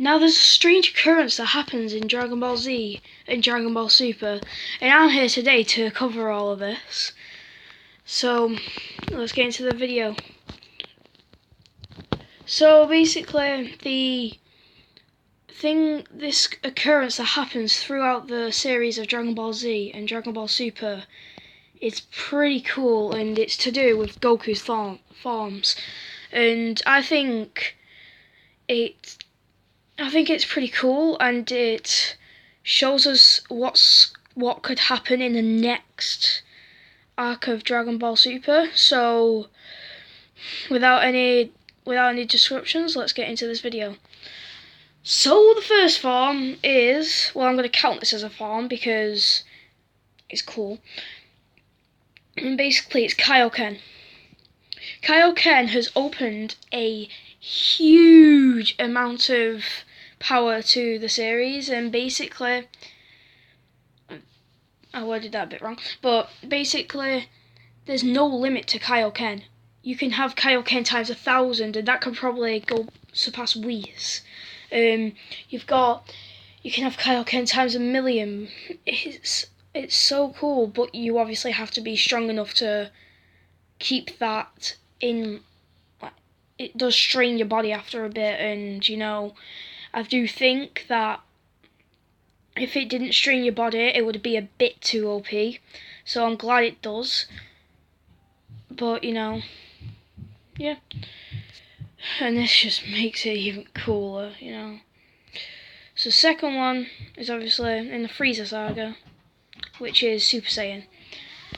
Now there's a strange occurrence that happens in Dragon Ball Z and Dragon Ball Super, and I'm here today to cover all of this. So let's get into the video. So basically, this occurrence that happens throughout the series of Dragon Ball Z and Dragon Ball Super, it's pretty cool, and it's to do with Goku's forms, and I think it's pretty cool, and it shows us what could happen in the next arc of Dragon Ball Super. So without any descriptions, let's get into this video. So the first form is, well, I'm going to count this as a form because it's cool. And basically it's Kaioken. Kaioken has opened a huge amount of power to the series, and basically, I worded that a bit wrong, but basically there's no limit to Kaioken. You can have Kaioken times 1,000, and that can probably go surpass Whis. You can have Kaioken times 1,000,000. It's so cool, but you obviously have to be strong enough to keep that in. It does strain your body after a bit, and I do think that if it didn't strain your body, it would be a bit too OP. So I'm glad it does. But yeah. And this just makes it even cooler, So the second one is obviously in the Frieza saga, which is Super Saiyan.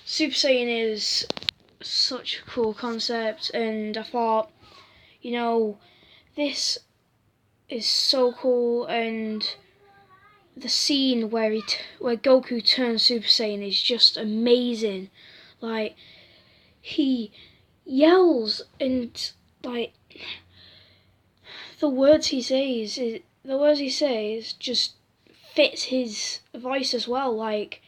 Super Saiyan is such a cool concept, and I thought, this is so cool, and the scene where Goku turns Super Saiyan is just amazing. Like, he yells, and like the words he says just fits his voice as well. Like,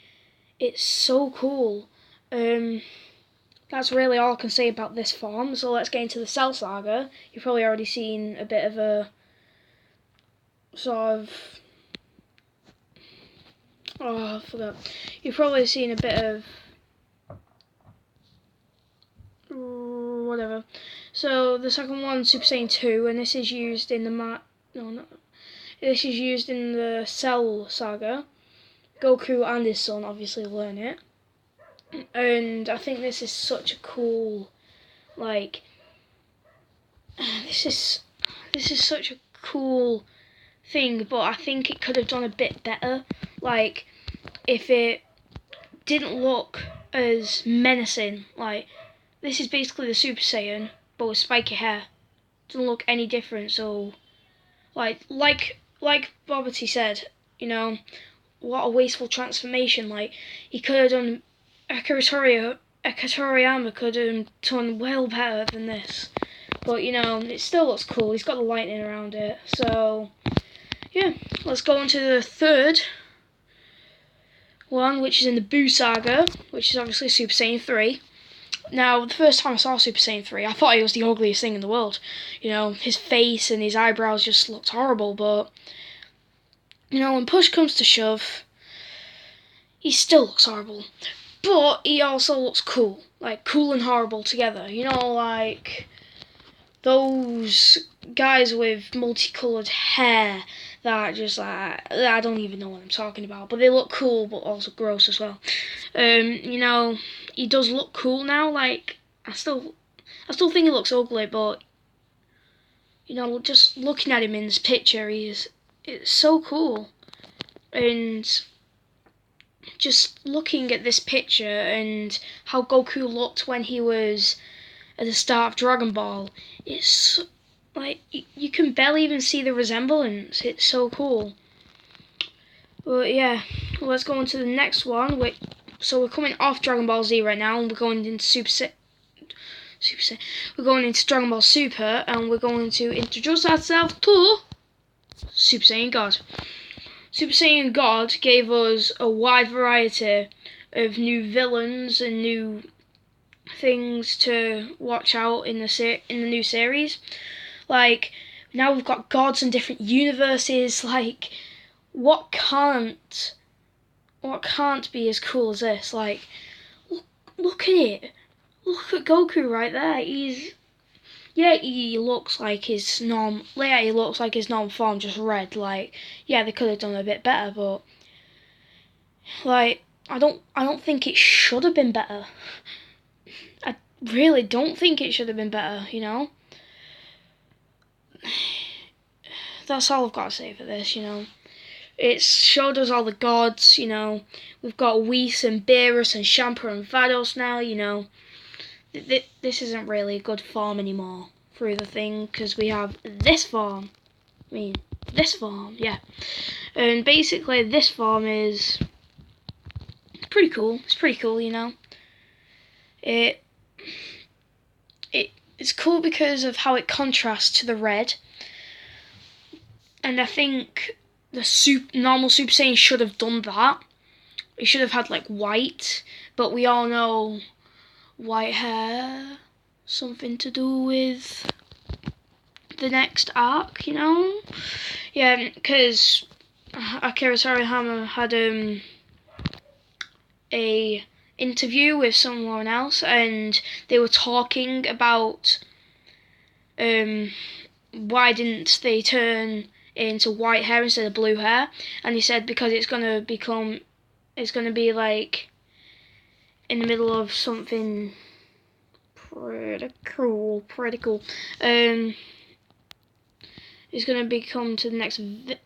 it's so cool. That's really all I can say about this form. So let's get into the Cell Saga. You've probably already seen a bit of a sort of... Oh, I forgot. You've probably seen a bit of... whatever. So the second one, Super Saiyan 2, and this is used in the... This is used in the Cell Saga. Goku and his son obviously learn it. And I think this is such a cool, this is such a cool thing, but I think it could have done a bit better. Like, if it didn't look as menacing. Like, this is basically the Super Saiyan, but with spiky hair. Doesn't look any different. So, like Bobbity said, what a wasteful transformation. Like, he could have done... Toriyama could have done well better than this. But, it still looks cool. He's got the lightning around it. So, yeah. Let's go on to the third one, which is in the Buu Saga, which is obviously Super Saiyan 3. Now, the first time I saw Super Saiyan 3, I thought he was the ugliest thing in the world. His face and his eyebrows just looked horrible. But, when push comes to shove, he still looks horrible. But he also looks cool. Like, cool and horrible together. Like those guys with multicolored hair that just, I don't even know what I'm talking about. But they look cool, but also gross as well. He does look cool now. Like, I still think he looks ugly, but, just looking at him in this picture, it's so cool. And just looking at this picture and how Goku looked when he was at the start of Dragon Ball, it's like you can barely even see the resemblance. It's so cool. But yeah, let's go on to the next one. So we're coming off Dragon Ball Z right now, and we're going into we're going into Dragon Ball Super, and we're going to introduce ourselves to Super Saiyan God. Super Saiyan God gave us a wide variety of new villains and new things to watch out in the new series. Like, Now we've got gods and different universes. Like, what can't be as cool as this? Like, look at it. Look at Goku right there. He looks like his he looks like his normal form, just red. Like, yeah, they could have done a bit better, but like, I don't think it should have been better. I really don't think it should have been better, you know? That's all I've got to say for this, you know? It's showed us all the gods, you know? We've got Whis and Beerus and Champa and Vados now, you know? This isn't really a good form anymore through the thing, because we have this form. I mean, this form, yeah. And basically, this form is pretty cool. It's pretty cool, you know? It's cool because of how it contrasts to the red. And I think the normal Super Saiyan should have done that. It should have had like white, but we all know white hair, something to do with the next arc, you know? Yeah, because Akira Toriyama had a interview with someone else, and they were talking about why didn't they turn into white hair instead of blue hair, and he said because it's gonna be like in the middle of something pretty cool. It's gonna become to the next.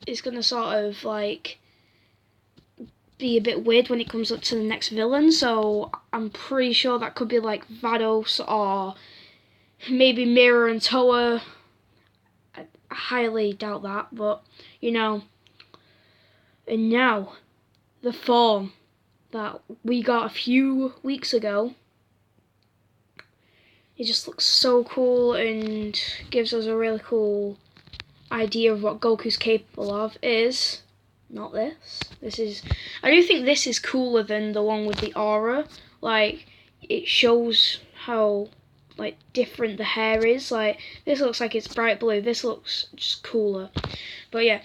It's gonna sort of like be a bit weird when it comes up to the next villain. So I'm pretty sure that could be like Vados or maybe Mira and Toa. I highly doubt that, but you know. And now, the form that we got a few weeks ago. It just looks so cool and gives us a really cool idea of what Goku's capable of. Is not this. I do think this is cooler than the one with the aura. Like, it shows how like different the hair is. Like, this looks like it's bright blue. This looks just cooler. But yeah,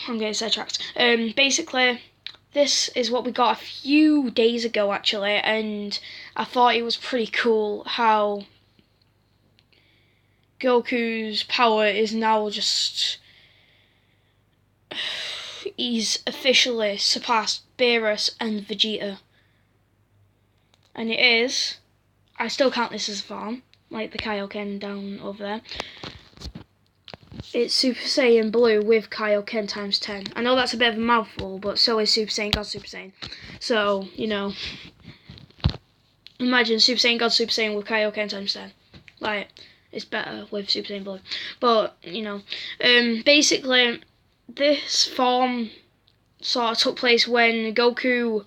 I'm getting sidetracked. Basically, this is what we got a few days ago, actually, and I thought it was pretty cool how Goku's power is now just... He's officially surpassed Beerus and Vegeta. And it is... I still count this as a form, like the Kaioken down over there. It's Super Saiyan Blue with Kaioken times 10. I know that's a bit of a mouthful, but so is Super Saiyan God Super Saiyan. So, you know, imagine Super Saiyan God Super Saiyan with Kaioken times 10. Like, it's better with Super Saiyan Blue. But, you know, basically, this form sort of took place when Goku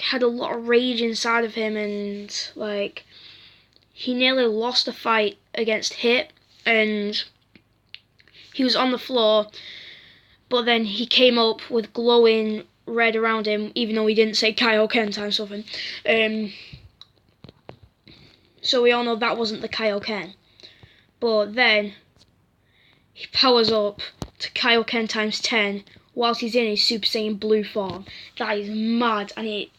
had a lot of rage inside of him, and, like, he nearly lost a fight against Hit. And he was on the floor, but then he came up with glowing red around him, even though he didn't say Kaioken times something. So we all know that wasn't the Kaioken. But then he powers up to Kaioken times 10 whilst he's in his Super Saiyan Blue form. That is mad. And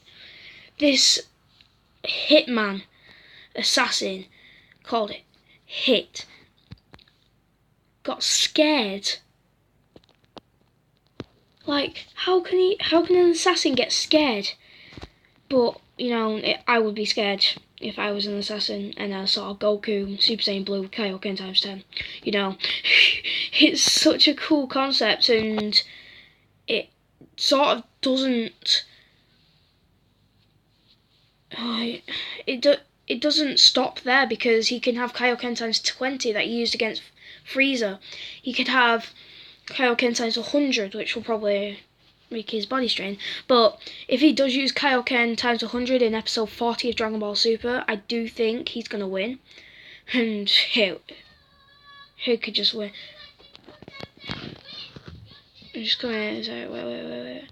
this Hitman assassin called it Hit got scared. Like, how can an assassin get scared? But, you know, I would be scared if I was an assassin and I saw Goku Super Saiyan Blue Kaioken times 10. You know, it's such a cool concept, and it sort of doesn't... It doesn't stop there, because he can have Kaioken times 20 that he used against Frieza. He could have Kaioken times 100, which will probably make his body strain. But if he does use Kaioken times 100 in episode 40 of Dragon Ball Super, I do think he's going to win. And he could just win. I'm just going to... Wait.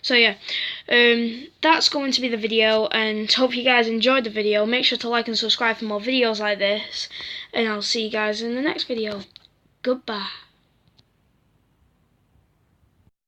So yeah, that's going to be the video, and hope you guys enjoyed the video. Make sure to like and subscribe for more videos like this, and I'll see you guys in the next video. Goodbye.